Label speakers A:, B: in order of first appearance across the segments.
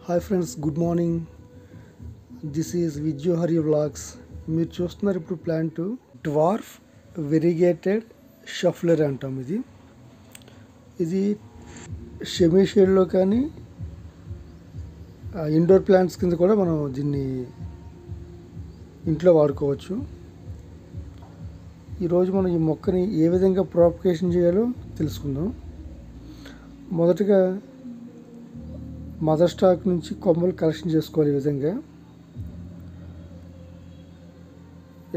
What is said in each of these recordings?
A: Hi friends, good morning. This is Vijay Hari vlogs. మీరు చూస్తున్నారు ఇప్పుడు ప్లాంట్ డ్వార్ఫ్ వెరిగేటెడ్ షఫ్లర్ అంటాం. ఇది సెమీ షేడ్లో కానీ ఇండోర్ ప్లాంట్స్ కింద కూడా మనం దీన్ని ఇంట్లో వాడుకోవచ్చు. ఈరోజు మనం ఈ మొక్కని ఏ విధంగా ప్రాపగేషన్ చేయాలో తెలుసుకుందాం. మొదటగా మదర్ స్టాక్ నుంచి కొమ్మలు కలెక్షన్ చేసుకోవాలి. ఈ విధంగా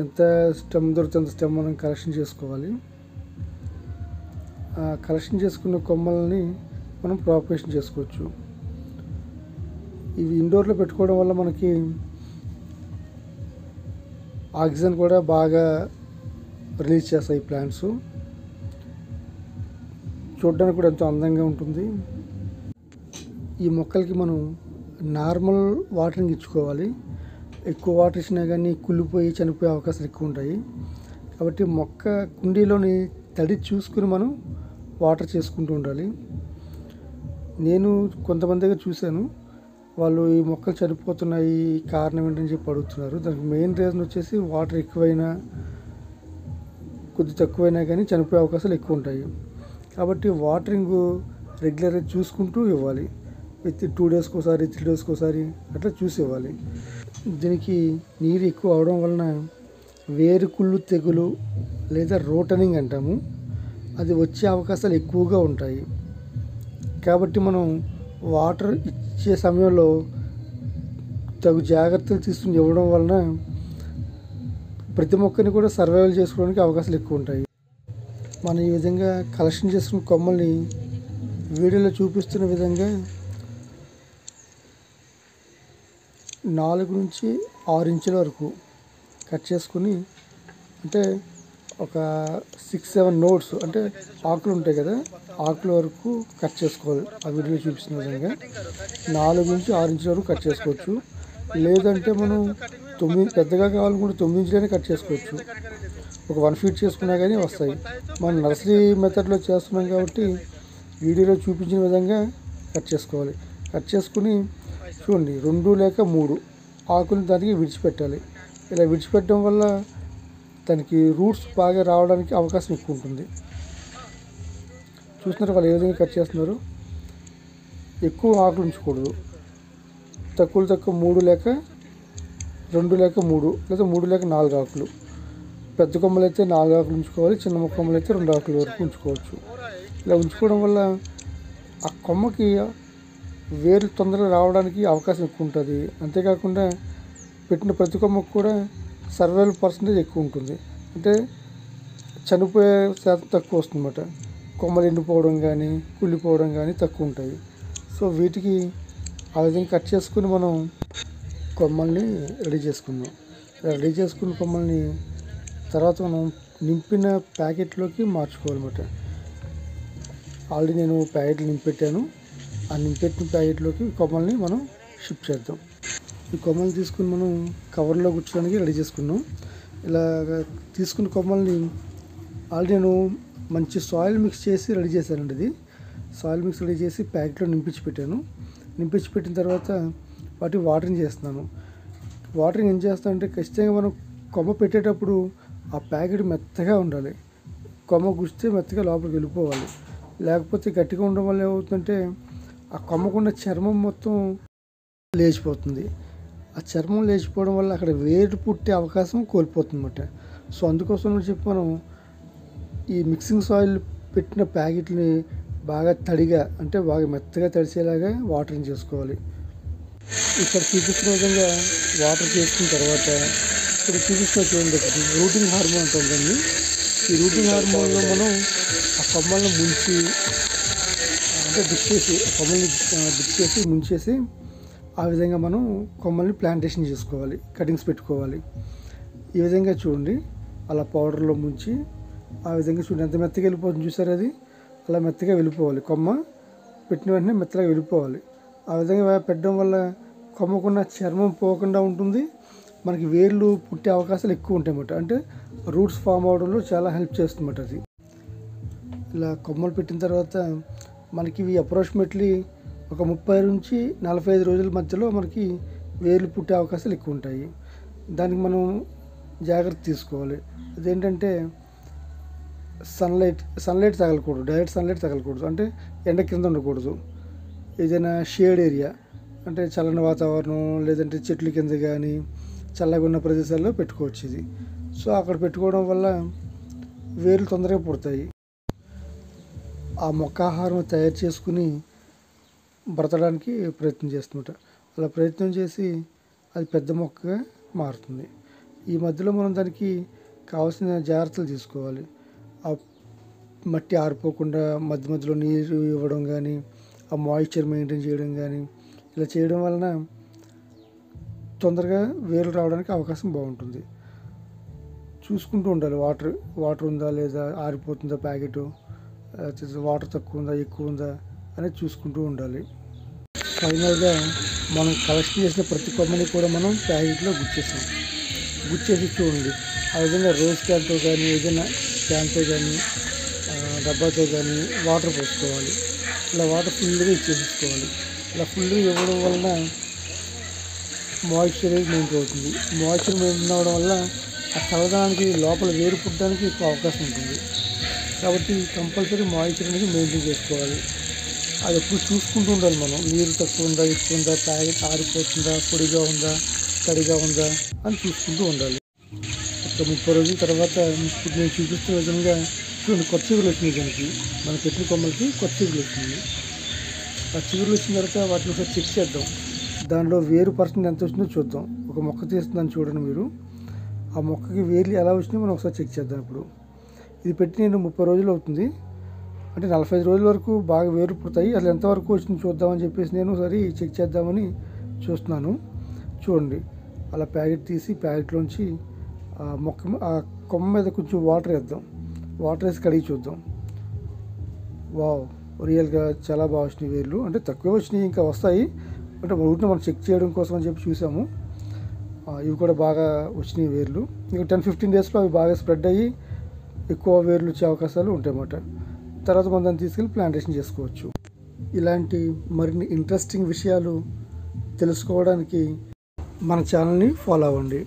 A: ఎంత స్టెమ్ దొరికితే అంత స్టెమ్ మనం కలెక్షన్ చేసుకోవాలి. కలెక్షన్ చేసుకున్న కొమ్మల్ని మనం ప్రాపగేషన్ చేసుకోవచ్చు. ఇవి ఇండోర్లో పెట్టుకోవడం వల్ల మనకి ఆక్సిజన్ కూడా బాగా రిలీజ్ చేస్తాయి. ప్లాంట్స్ చూడడానికి కూడా ఎంతో అందంగా ఉంటుంది. ఈ మొక్కలకి మనం నార్మల్ వాటరింగ్ ఇచ్చుకోవాలి. ఎక్కువ వాటర్ ఇచ్చినా కానీ కుళ్ళిపోయి చనిపోయే అవకాశాలు ఎక్కువ ఉంటాయి. కాబట్టి మొక్క కుండీలోని తడి చూసుకుని మనం వాటర్ చేసుకుంటూ ఉండాలి. నేను కొంతమంది దగ్గర చూశాను, వాళ్ళు ఈ మొక్కలు చనిపోతున్నాయి, కారణం ఏంటని చెప్పి అడుగుతున్నారు. దానికి మెయిన్ రీజన్ వచ్చేసి వాటర్ ఎక్కువైనా కొద్ది తక్కువైనా కానీ చనిపోయే అవకాశాలు ఎక్కువ ఉంటాయి. కాబట్టి వాటరింగ్ రెగ్యులర్గా చూసుకుంటూ ఇవ్వాలి. విత్ 2 డేస్కి ఒకసారి, 3 డేస్కి ఒకసారి అట్లా చూసి ఇవ్వాలి. దీనికి నీరు ఎక్కువ అవడం వలన వేరుకుళ్ళు తెగులు లేదా రోటనింగ్ అంటాము, అది వచ్చే అవకాశాలు ఎక్కువగా ఉంటాయి. కాబట్టి మనం వాటర్ ఇచ్చే సమయంలో తగు జాగ్రత్తలు తీసుకుని ఇవ్వడం వలన ప్రతి మొక్కని కూడా సర్వైవల్ చేసుకోవడానికి అవకాశాలు ఎక్కువ ఉంటాయి. మనం ఈ విధంగా కలెక్షన్ చేసుకున్న కొమ్మల్ని వీడియోలో చూపిస్తున్న విధంగా 4 నుంచి 6 ఇంచుల వరకు కట్ చేసుకుని, అంటే ఒక 6-7 నోట్స్ అంటే ఆకులు ఉంటాయి కదా, ఆకుల వరకు కట్ చేసుకోవాలి. ఆ వీడియోలో చూపిస్తున్న విధంగా 4 నుంచి 6 ఇంచుల వరకు కట్ చేసుకోవచ్చు. లేదంటే మనం 9 పెద్దగా కావాలనుకుంటే 9 ఇంచులనే కట్ చేసుకోవచ్చు. ఒక 1 ఫీట్ చేసుకున్నా కానీ వస్తాయి. మనం నర్సరీ మెథడ్లో చేస్తున్నాం కాబట్టి వీడియోలో చూపించిన విధంగా కట్ చేసుకోవాలి. కట్ చేసుకుని చూడండి, 2 లేక 3 ఆకులు దానికి విడిచిపెట్టాలి. ఇలా విడిచిపెట్టడం వల్ల దానికి రూట్స్ బాగా రావడానికి అవకాశం ఎక్కువ ఉంటుంది. చూస్తున్నారు వాళ్ళు ఏ విధంగా కట్ చేస్తున్నారు. ఎక్కువ ఆకులు ఉంచకూడదు. తక్కువ 3 లేక 2 లేక 3 లేదా 3 లేక 4 ఆకులు. పెద్ద కొమ్మలు అయితే 4 ఆకులు ఉంచుకోవాలి. చిన్న కొమ్మలు అయితే 2 ఆకుల వరకు ఉంచుకోవచ్చు. ఇలా ఉంచుకోవడం వల్ల ఆ కొమ్మకి వేరు తొందరగా రావడానికి అవకాశం ఎక్కువ ఉంటుంది. అంతేకాకుండా పెట్టిన ప్రతి కొమ్మకు కూడా సర్వైవల్ పర్సంటేజ్ ఎక్కువ ఉంటుంది. అంటే చనిపోయే శాతం తక్కువ వస్తుందన్నమాట. కొమ్మలు ఎండిపోవడం కానీ కుళ్ళిపోవడం కానీ తక్కువ ఉంటాయి. సో వీటికి ఆ విధంగా కట్ చేసుకుని మనం కొమ్మల్ని రెడీ చేసుకుందాం. రెడీ చేసుకున్న కొమ్మల్ని తర్వాత మనం నింపిన ప్యాకెట్లోకి మార్చుకోవాలన్నమాట. ఆల్రెడీ నేను ప్యాకెట్లు నింపెట్టాను. ఆ నింపెట్టిన ప్యాకెట్లోకి కొమ్మల్ని మనం షిఫ్ట్ చేద్దాం. ఈ కొమ్మల్ని తీసుకుని మనం కవర్లో కూర్చోడానికి రెడీ చేసుకున్నాం. ఇలా తీసుకున్న కొమ్మల్ని ఆల్రెడీ నేను మంచి సాయిల్ మిక్స్ చేసి రెడీ చేశానండి. ఇది సాయిల్ మిక్స్ రెడీ చేసి ప్యాకెట్లో నింపించి పెట్టాను. నింపించి పెట్టిన తర్వాత వాటికి వాటరింగ్ చేస్తున్నాను. వాటరింగ్ ఏం చేస్తానంటే, ఖచ్చితంగా మనం కొమ్మ పెట్టేటప్పుడు ఆ ప్యాకెట్ మెత్తగా ఉండాలి. కొమ్మ గుస్తే మెత్తగా లోపలికి వెళ్ళిపోవాలి. లేకపోతే గట్టిగా ఉండడం వల్ల ఏమవుతుందంటే ఆ కొమ్మకున్న చర్మం మొత్తం లేచిపోతుంది. ఆ చర్మం లేచిపోవడం వల్ల అక్కడ వేరు పుట్టే అవకాశం కోల్పోతుందన్నమాట. సో అందుకోసం చెప్పి మనం ఈ మిక్సింగ్ సాయిల్ పెట్టిన ప్యాకెట్ని బాగా తడిగా, అంటే బాగా మెత్తగా తడిసేలాగా వాటరింగ్ చేసుకోవాలి. ఇక్కడ చూపిస్తున్న విధంగా వాటర్ చేసుకున్న తర్వాత ఇక్కడ చూపిస్తున్న చూడండి, రూటింగ్ హార్మోన్ ఉంటుందండి. ఈ రూటింగ్ హార్మోన్లో మనం ఆ కొమ్మల్ని ముంచి, అంటే డిప్ చేసి కొమ్మల్ని డిప్ చేసి ముంచేసి ఆ విధంగా మనం కొమ్మల్ని ప్లాంటేషన్ చేసుకోవాలి, కటింగ్స్ పెట్టుకోవాలి. ఈ విధంగా చూడండి, అలా పౌడర్లో ముంచి ఆ విధంగా చూడండి ఎంత మెత్తగా వెళ్ళిపోతుంది. చూసారు, అది అలా మెత్తగా వెళ్ళిపోవాలి. కొమ్మ పెట్టిన వెంటనే మెత్తగా వెళ్ళిపోవాలి. ఆ విధంగా పెట్టడం వల్ల కొమ్మకున్న చర్మం పోకుండా ఉంటుంది. మనకి వేర్లు పుట్టే అవకాశాలు ఎక్కువ ఉంటాయి అన్నమాట. అంటే రూట్స్ ఫామ్ అవడంలో చాలా హెల్ప్ చేస్తుందన్నమాట అది. ఇలా కొమ్మలు పెట్టిన తర్వాత మనకి ఇవి అప్రాక్సిమేట్లీ ఒక 30 నుంచి 45 రోజుల మధ్యలో మనకి వేర్లు పుట్టే అవకాశాలు ఎక్కువ ఉంటాయి. దానికి మనం జాగ్రత్త తీసుకోవాలి. అదేంటంటే సన్లైట్ తగలకూడదు, డైరెక్ట్ సన్లైట్ తగలకూడదు. అంటే ఎండ కింద ఉండకూడదు. ఏదైనా షేడ్ ఏరియా అంటే చల్లని వాతావరణం లేదంటే చెట్ల కింద కానీ చల్లగా ఉన్న ప్రదేశాల్లో పెట్టుకోవచ్చు ఇది. సో అక్కడ పెట్టుకోవడం వల్ల వేర్లు తొందరగా పుడతాయి. ఆ మొక్క ఆహారం తయారు చేసుకుని బ్రతకడానికి ప్రయత్నం చేస్తుంట. అలా ప్రయత్నం చేసి అది పెద్ద మొక్కగా మారుతుంది. ఈ మధ్యలో మనం దానికి కావాల్సిన జాగ్రత్తలు తీసుకోవాలి. ఆ మట్టి ఆరిపోకుండా మధ్య మధ్యలో నీరు ఇవ్వడం కానీ, ఆ మాయిశ్చర్ మెయింటైన్ చేయడం కానీ, ఇలా చేయడం వలన తొందరగా వేర్లు రావడానికి అవకాశం బాగుంటుంది. చూసుకుంటూ ఉండాలి. వాటర్ ఉందా లేదా, ఆరిపోతుందా ప్యాకెట్, వాటర్ తక్కువ ఉందా ఎక్కువ ఉందా అనేది చూసుకుంటూ ఉండాలి. ఫైనల్గా మనం కలెక్షన్ చేసిన ప్రతి కొమ్మని కూడా మనం ప్యాకెట్లో గుచ్చేసి చూడండి. ఆ విధంగా రోజ్ క్యాన్తో కానీ ఏదైనా క్యాన్తో కానీ డబ్బాతో కానీ వాటర్ పోసుకోవాలి. ఇలా వాటర్ ఫుల్గా ఇచ్చేసుకోవాలి. ఇలా ఫుల్గా ఇవ్వడం వలన మాయిశ్చర్ మెయింటైన్ అవుతుంది. మాయిశ్చర్ మెయింటైన్ అవ్వడం వల్ల ఆ చల్లదనానికి లోపల వేరు పుట్టడానికి ఎక్కువ అవకాశం ఉంటుంది. కాబట్టి కంపల్సరీ మాయిశ్చర్ అనేది మెయింటైన్ చేసుకోవాలి. అది ఎప్పుడు చూసుకుంటూ ఉండాలి మనం. నీరు తక్కువ ఉందా ఎక్కువ ఉందా, ప్యాకెట్ ఆరిపోతుందా, పొడిగా ఉందా తడిగా ఉందా అని చూసుకుంటూ ఉండాలి. ఒక 30 రోజుల తర్వాత ఇప్పుడు నేను చూపిస్తున్న విధంగా చూడండి, కొత్త చిగురులు వచ్చినాయి. దానికి మన పెట్టిన కొమ్మలకి కొత్త చిగురులు వచ్చినాయి. ఆ చిగురులు వచ్చిన తర్వాత వాటిని ఒకసారి చెక్ చేద్దాం. దానిలో వేరు పర్సెంట్ ఎంత వచ్చిందో చూద్దాం. ఒక మొక్క తీస్తుందని చూడండి మీరు. ఆ మొక్కకి వేర్లు ఎలా వచ్చినాయో మనం ఒకసారి చెక్ చేద్దాం. ఇప్పుడు ఇది పెట్టి నేను 30 రోజులు అవుతుంది. అంటే 45 రోజుల వరకు బాగా వేరు పుడతాయి. అసలు ఎంతవరకు వచ్చింది చూద్దామని చెప్పేసి నేను ఒకసారి చెక్ చేద్దామని చూస్తున్నాను. చూడండి, అలా ప్యాకెట్ తీసి ప్యాకెట్లోంచి ఆ కొమ్మ మీద కొంచెం వాటర్ వేద్దాం. వాటర్ వేసి కడిగి చూద్దాం. వావ్, రియల్గా చాలా బాగా వచ్చినాయి వేర్లు. అంటే తక్కువ వచ్చినాయి, ఇంకా వస్తాయి. అంటే ఊరిని మనం చెక్ చేయడం కోసం అని చెప్పి చూసాము. ఇవి కూడా బాగా వచ్చినాయి వేర్లు. ఇంకా 10-15 డేస్లో అవి బాగా స్ప్రెడ్ అయ్యి ఎక్కువ వేర్లు వచ్చే అవకాశాలు ఉంటాయన్నమాట. తర్వాత మనం దాన్ని తీసుకెళ్ళి ప్లాంటేషన్ చేసుకోవచ్చు. ఇలాంటి మరిన్ని ఇంట్రెస్టింగ్ విషయాలు తెలుసుకోవడానికి మన ఛానల్ని ఫాలో అవ్వండి.